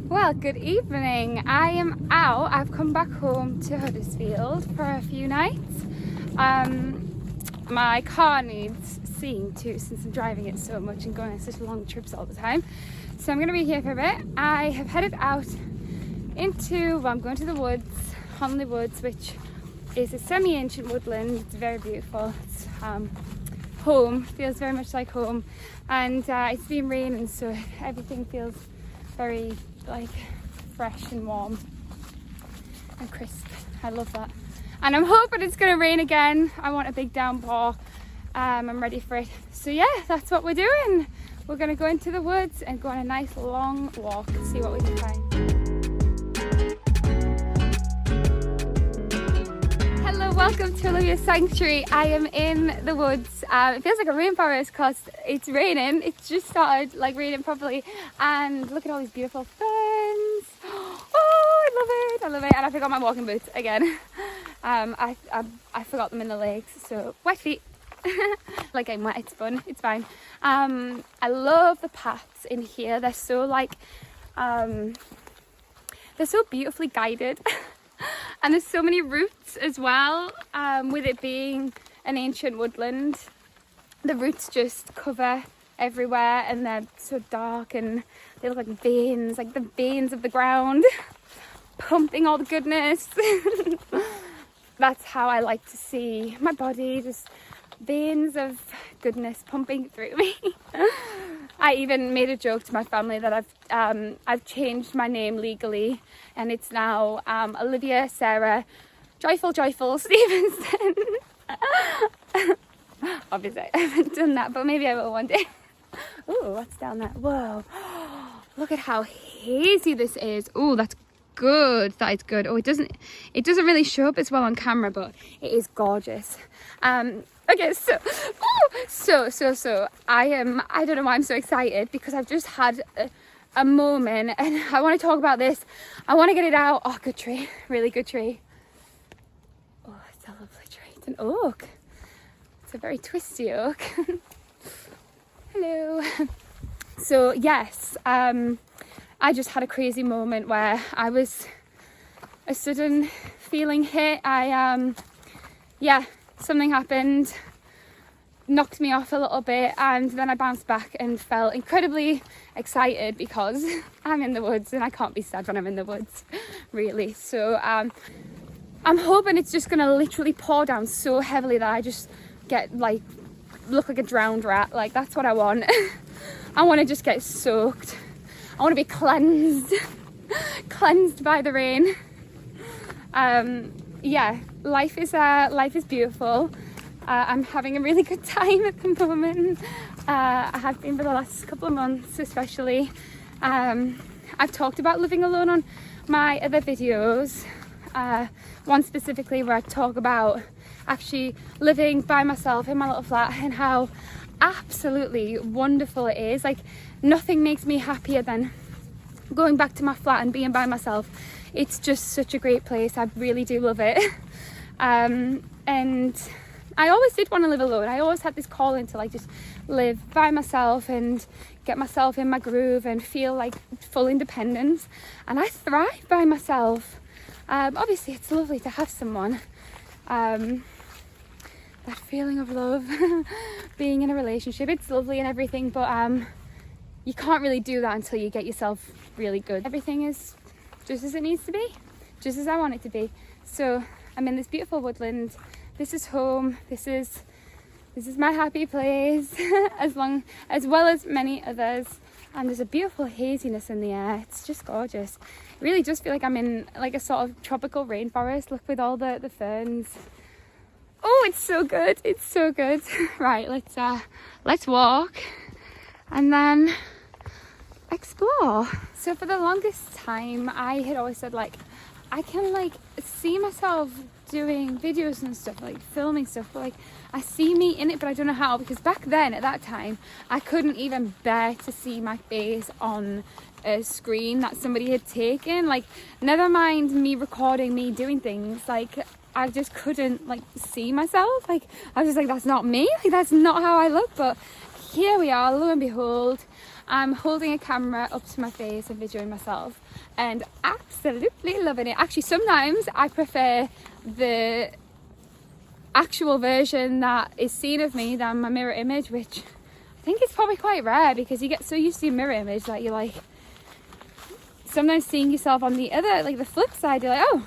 Well, good evening. I am out. I've come back home to Huddersfield for a few nights. My car needs seeing to since I'm driving it so much and going on such long trips all the time. So I'm going to be here for a bit. I have headed out I'm going to the woods, Honley Woods, which is a semi-ancient woodland. It's very beautiful. It's home, feels very much like home. And it's been raining, so everything feels very fresh and warm and crisp. I love that. And I'm hoping it's going to rain again. I want a big downpour. I'm ready for it. So yeah, that's what we're doing. We're going to go into the woods and go on a nice long walk and see what we can find. Hello, welcome to Olivia's sanctuary. I am in the woods. It feels like a rainforest because it's raining. It's just started raining properly, and look at all these beautiful ferns. Oh, I love it. And I forgot my walking boots again. I forgot them in the lakes, so wet feet. Like I'm wet, it's fun, it's fine. I love the paths in here. They're so they're so beautifully guided. And there's so many roots as well, with it being an ancient woodland. The roots just cover everywhere and they're so dark and they look like veins, like the veins of the ground, pumping all the goodness. That's how I like to see my body, just veins of goodness pumping through me. I even made a joke to my family that I've changed my name legally, and it's now Olivia Sarah Joyful Stevenson. Obviously I haven't done that, but maybe I will one day. Oh, what's down there? Whoa, look at how hazy this is. Oh, that's good. That is good. Oh, it doesn't really show up as well on camera, but it is gorgeous. Okay, so I don't know why I'm so excited, because I've just had a moment and I want to talk about this. I want to get it out. Oh, good tree, really good tree. Oh, it's a lovely tree. It's an oak. It's a very twisty oak. Hello. So yes, I just had a crazy moment where a sudden feeling hit. Something happened, knocked me off a little bit, and then I bounced back and felt incredibly excited because I'm in the woods and I can't be sad when I'm in the woods, really. So I'm hoping it's just gonna literally pour down so heavily that I just get look like a drowned rat. That's what I want. I want to just get soaked. I want to be cleansed by the rain. Life is beautiful. I'm having a really good time at the moment. I have been for the last couple of months, especially. I've talked about living alone on my other videos. One specifically where I talk about actually living by myself in my little flat and how absolutely wonderful it is. Nothing makes me happier than going back to my flat and being by myself. It's just such a great place. I really do love it. And I always did want to live alone. I always had this calling to just live by myself and get myself in my groove and feel full independence. And I thrive by myself. Obviously it's lovely to have someone. That feeling of love, being in a relationship, it's lovely and everything, but you can't really do that until you get yourself really good. Everything is just as it needs to be, just as I want it to be. So I'm in this beautiful woodland. This is home. This is my happy place, as well as many others. And there's a beautiful haziness in the air. It's just gorgeous. It really does feel like I'm in a sort of tropical rainforest. Look, with all the ferns. Oh, it's so good. It's so good. Right, let's walk and then explore. So for the longest time, I had always said I can see myself doing videos and stuff, filming stuff, but I see me in it, but I don't know how, because back then at that time I couldn't even bear to see my face on a screen that somebody had taken. Never mind me recording me doing things, I just couldn't see myself. I was just that's not me, that's not how I look. But here we are, lo and behold, I'm holding a camera up to my face and videoing myself and absolutely loving it. Actually, sometimes I prefer the actual version that is seen of me than my mirror image, which I think is probably quite rare because you get so used to your mirror image that you're like, sometimes seeing yourself on the other, like the flip side, you're like, oh,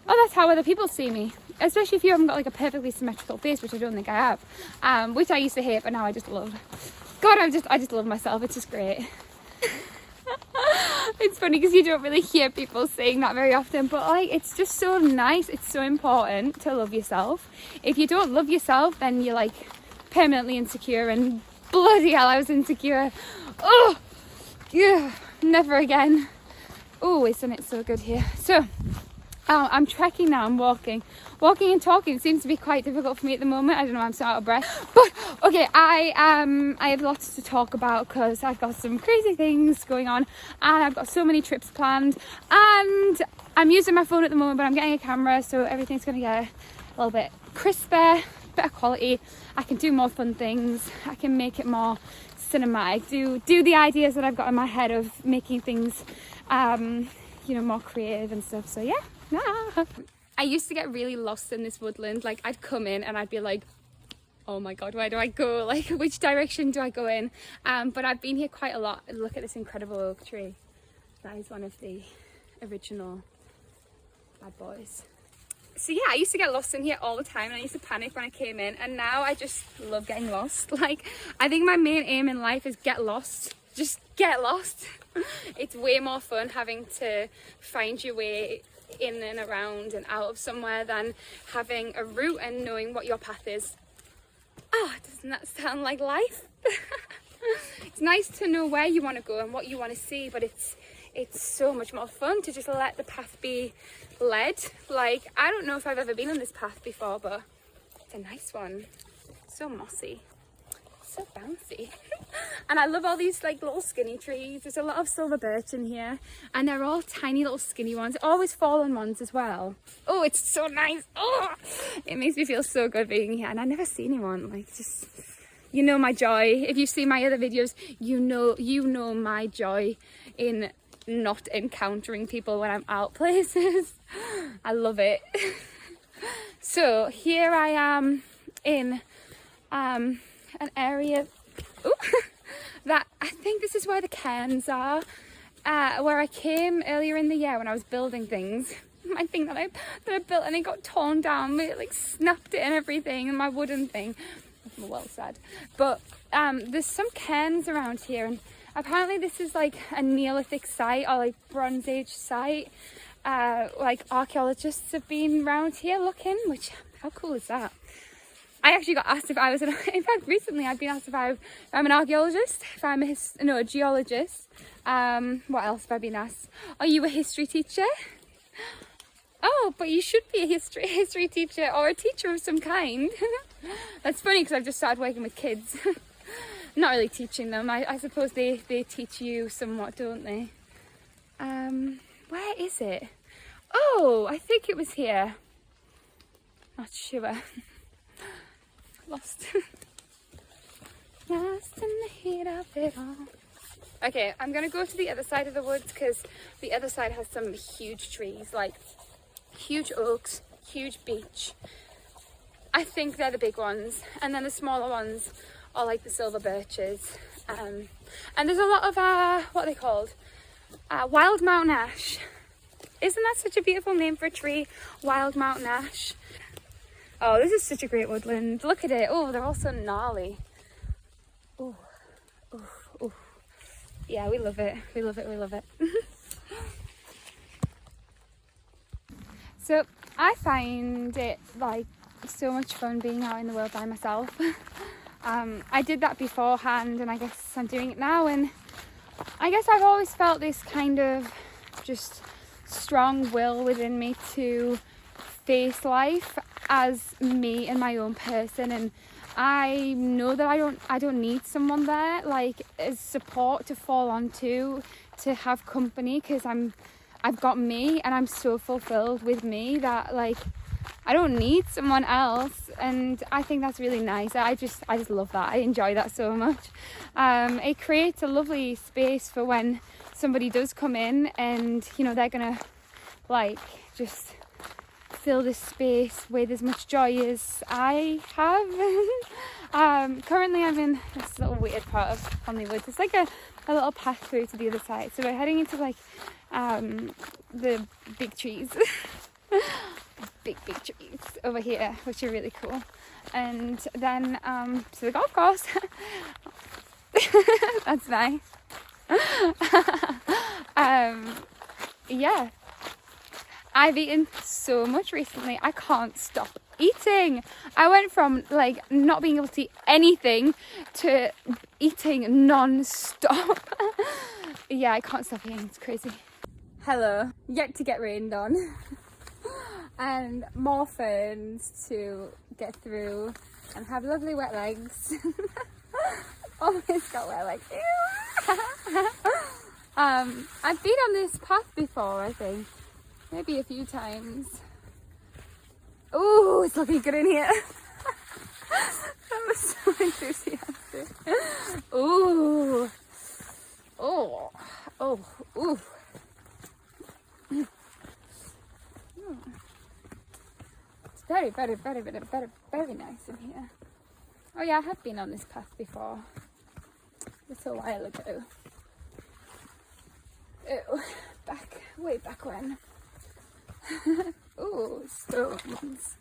that's how other people see me. Especially if you haven't got like a perfectly symmetrical face, which I don't think I have, which I used to hate, but now I just love. God, I just love myself. It's just great. It's funny because you don't really hear people saying that very often, but like it's just so nice. It's so important to love yourself. If you don't love yourself, then you're like permanently insecure, and bloody hell, I was insecure. Oh, yeah, never again. Oh, isn't it so good here? So I'm trekking now. I'm walking and talking seems to be quite difficult for me at the moment. I don't know, I'm so out of breath, but okay, I have lots to talk about because I've got some crazy things going on and I've got so many trips planned, and I'm using my phone at the moment, but I'm getting a camera, so everything's going to get a little bit crisper, better quality. I can do more fun things, I can make it more cinematic, do the ideas that I've got in my head of making things you know, more creative and stuff. So yeah. I used to get really lost in this woodland. Like I'd come in and I'd be like, oh my god, where do I go? Like which direction do I go in? But I've been here quite a lot. Look at this incredible oak tree. That is one of the original bad boys. So yeah, I used to get lost in here all the time and I used to panic when I came in, and now I just love getting lost. Like I think my main aim in life is get lost. Just get lost. It's way more fun having to find your way in and around and out of somewhere than having a route and knowing what your path is. Oh, doesn't that sound like life? It's nice to know where you want to go and what you want to see, but it's so much more fun to just let the path be led. Like I don't know if I've ever been on this path before, but it's a nice one. So mossy, so bouncy. And I love all these like little skinny trees. There's a lot of silver birch in here and they're all tiny little skinny ones, always fallen ones as well. Oh, it's so nice. Oh, it makes me feel so good being here, and I never see anyone. Like just, you know, my joy. If you see my other videos, you know my joy in not encountering people when I'm out places. I love it. So here I am in an area that I think this is where the cairns are, where I came earlier in the year when I was building things. My thing that I built, and it got torn down, it like snapped it and everything, and my wooden thing. I'm well sad. But there's some cairns around here, and apparently this is like a Neolithic site or like Bronze Age site. Like archaeologists have been around here looking, which, how cool is that? I actually got asked if I was in fact recently I've been asked if I'm an archaeologist, if I'm a geologist. What else have I been asked? Are you a history teacher? Oh, but you should be a history teacher or a teacher of some kind. That's funny because I've just started working with kids. Not really teaching them. I suppose they teach you somewhat, don't they? Where is it? Oh, I think it was here. Not sure. Lost. Lost in the heat of it all. Okay, I'm gonna go to the other side of the woods because the other side has some huge trees, like huge oaks, huge beech. I think they're the big ones, and then the smaller ones are like the silver birches. And there's a lot of what are they called? Wild mountain ash. Isn't that such a beautiful name for a tree? Wild mountain ash. Oh, this is such a great woodland. Look at it. Oh, they're all so gnarly. Oh, oh, oh. Yeah, we love it. We love it. We love it. So I find it like so much fun being out in the world by myself. I did that beforehand, and I guess I'm doing it now. And I guess I've always felt this kind of just strong will within me to face life as me and my own person, and I know that I don't need someone there like as support to fall onto, to have company, because I've got me and I'm so fulfilled with me that like I don't need someone else, and I think that's really nice. I just love that. I enjoy that so much. It creates a lovely space for when somebody does come in, and you know, they're gonna like just fill this space with as much joy as I have. Currently I'm in this little weird part of Hollywood. It's like a little path through to the other side, so we're heading into like the big trees. big trees over here, which are really cool. And then to the golf course. That's nice. Yeah, I've eaten so much recently. I can't stop eating. I went from like not being able to eat anything to eating non-stop. Yeah, I can't stop eating. It's crazy. Hello. Yet to get rained on. And more ferns to get through and have lovely wet legs. Always got wet legs. I've been on this path before, I think. Maybe a few times. Oh, it's looking good in here. That was so enthusiastic. Ooh. Oh. Oh. Ooh. It's very nice in here. Oh yeah, I have been on this path before. It's a while ago. Oh, way back when. Ooh, stones.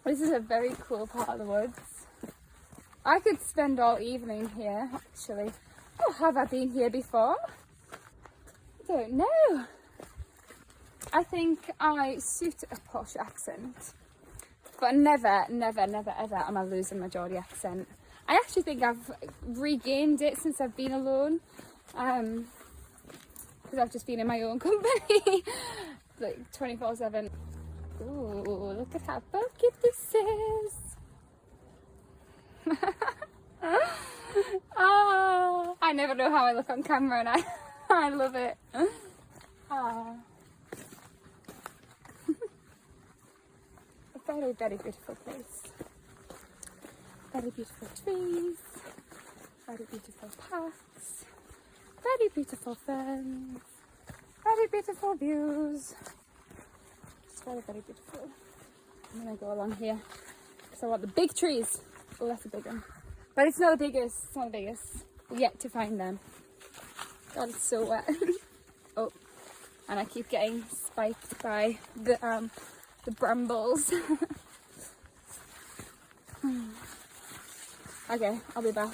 This is a very cool part of the woods. I could spend all evening here, actually. Oh, have I been here before? I don't know. I think I suit a posh accent, but never ever am I losing my Geordie accent. I actually think I've regained it since I've been alone, because I've just been in my own company, like 24/7. Ooh, look at how bulky this is. Oh, I never know how I look on camera, and I love it. Oh. A very beautiful place. Very beautiful trees, very beautiful paths, very beautiful ferns, very beautiful views. It's very beautiful. I'm gonna go along here because I want the big trees. Oh, that's a big one. But it's not the biggest, it's not the biggest. We're yet to find them. God, it's so wet. Oh, and I keep getting spiked by the brambles. Okay, I'll be back.